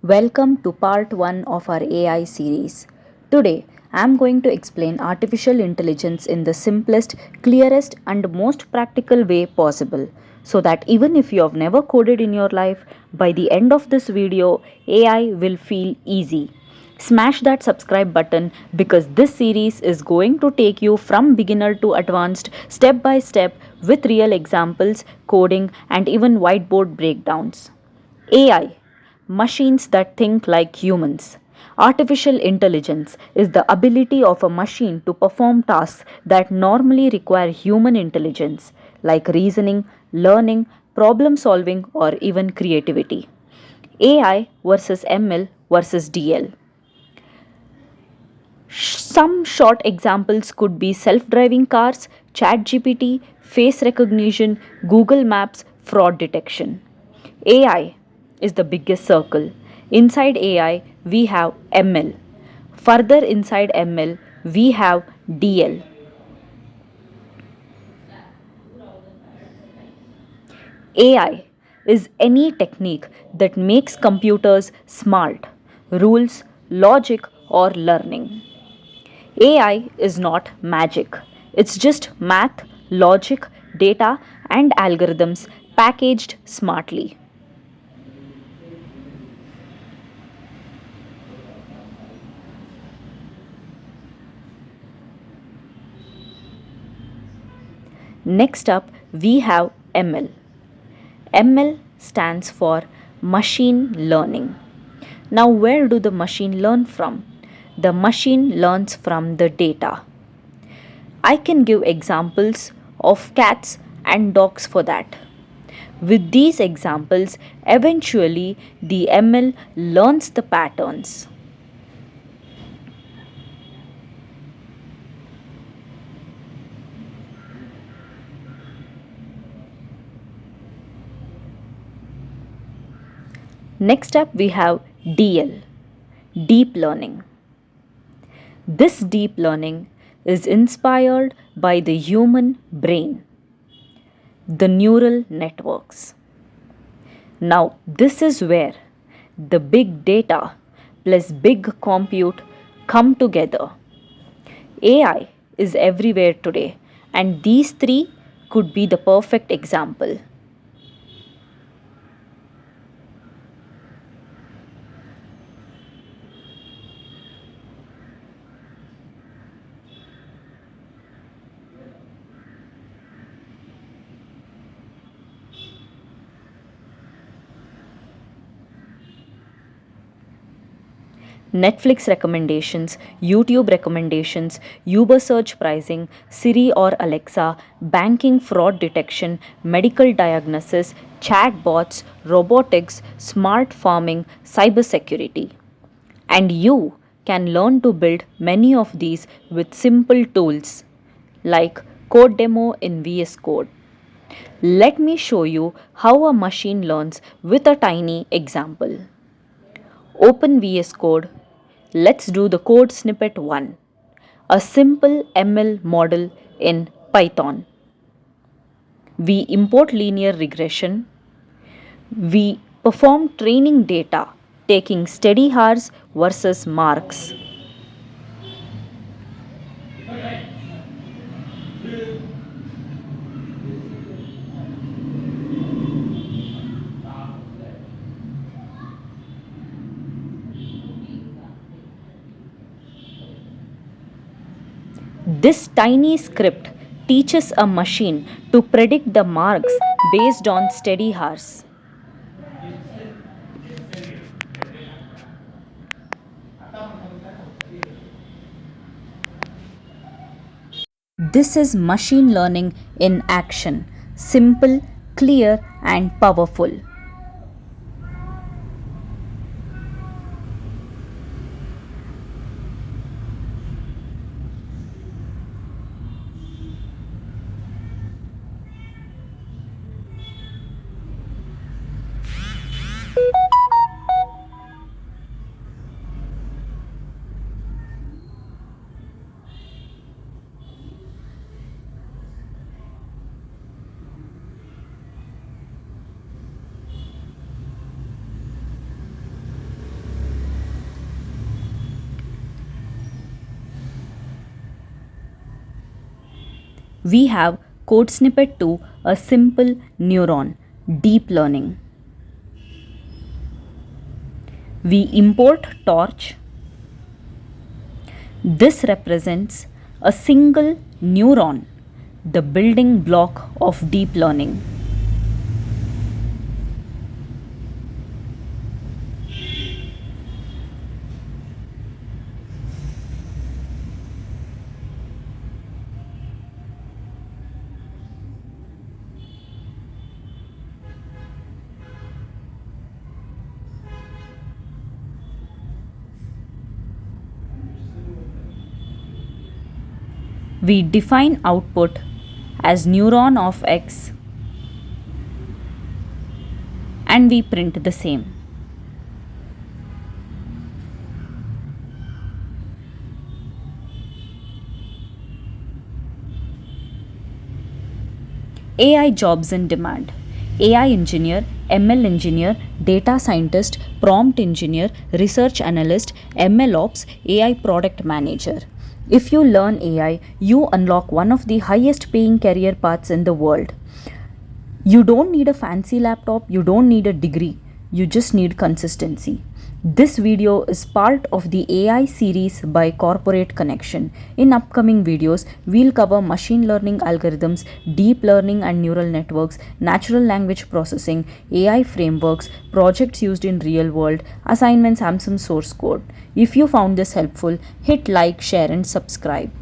Welcome to part 1 of our AI series. Today, I am going to explain artificial intelligence in the simplest, clearest, and most practical way possible so that even if you have never coded in your life, by the end of this video, AI will feel easy. Smash that subscribe button because this series is going to take you from beginner to advanced step by step with real examples, coding, and even whiteboard breakdowns. AI, machines that think like humans. Artificial intelligence is the ability of a machine to perform tasks that normally require human intelligence, like reasoning, learning, problem solving, or even creativity. AI versus ML versus DL. Some short examples could be self driving cars, ChatGPT, face recognition, Google Maps, fraud detection. AI is the biggest circle. Inside AI, we have ML. Further inside ML, we have DL. AI is any technique that makes computers smart, rules, logic, or learning. AI is not magic. It's just math, logic, data, and algorithms packaged smartly. Next up, we have ML. ML stands for machine learning. Now, where do the machine learn from? The machine learns from the data. I can give examples of cats and dogs for that. With these examples, eventually the ML learns the patterns. Next up, we have DL, deep learning. This deep learning is inspired by the human brain, the neural networks. Now, this is where the big data plus big compute come together. AI is everywhere today, and these three could be the perfect example. Netflix recommendations, YouTube recommendations, Uber search pricing, Siri or Alexa, banking fraud detection, medical diagnosis, chatbots, robotics, smart farming, cybersecurity. And you can learn to build many of these with simple tools like Code Demo in VS Code. Let me show you how a machine learns with a tiny example. Open VS Code. Let's do the code snippet 1. A simple ML model in Python. We import linear regression. We perform training data taking steady hours versus marks. This tiny script teaches a machine to predict the marks based on steady hours. This is machine learning in action, simple, clear, and powerful. We have code snippet 2, a simple neuron, deep learning. We import torch. This represents a single neuron, the building block of deep learning. We define output as neuron of X and we print the same. AI jobs in demand. AI engineer, ML engineer, data scientist, prompt engineer, research analyst, ML ops, AI product manager. If you learn AI, you unlock one of the highest paying career paths in the world. You don't need a fancy laptop, you don't need a degree, you just need consistency. This video is part of the AI series by Corporate Connection. In upcoming videos, we'll cover machine learning algorithms, deep learning and neural networks, natural language processing, AI frameworks, projects used in real world, assignments and some source code. If you found this helpful, hit like, share and subscribe.